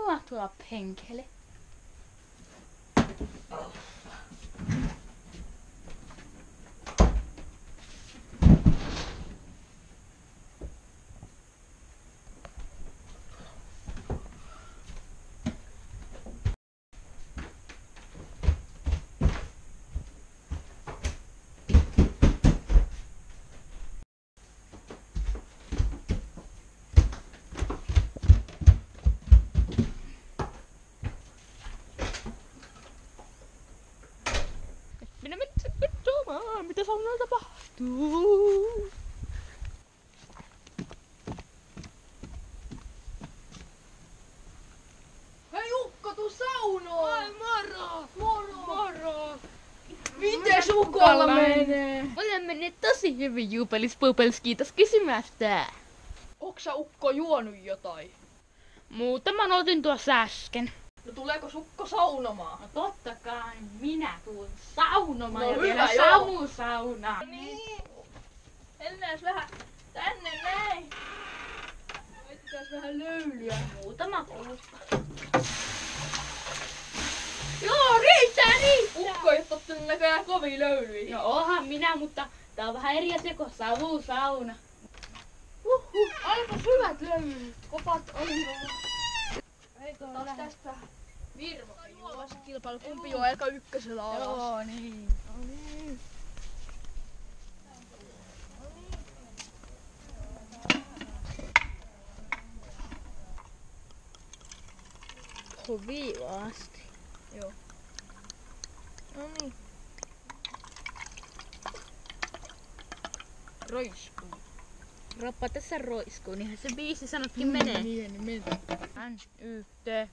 mua tuolla penkelle. Minä menen katsomaan, mitä saunalla tapahtuu. Hei Ukko, tuu saunoon! Ai moro! Moro! Miten Ukolla menee? Mulle menee tosi hyvin Juupelis, kiitos kysymästä. Onks sä Ukko juonut jotain? Muutaman otin tuossa äsken. No tuleeko Ukko saunomaan? No totta kai, minä tuun saunomaan No ja hyvä, vielä joo. savusauna. Niin. Mennään vähän tänne näin. Etsitäis vähän löylyä. Muutama kuluppa. Joo, riittää! Ukko ei tottunut näköjään kovin löylyä. No oonhan minä, mutta tää on vähän eri asia kuin savusauna. Aivan hyvät löylyt. Kopat oli jo. Eikö taas tästä Virmo juolassa kilpailu. Kumpi juo eka ykkösellä alas? Joo, niin. No niin. Kovasti. Joo. No niin. Roiskuu. Roppa tässä roiskuu, niinhän se biisi sanotkin menee. Niin, menee. N-Y-T.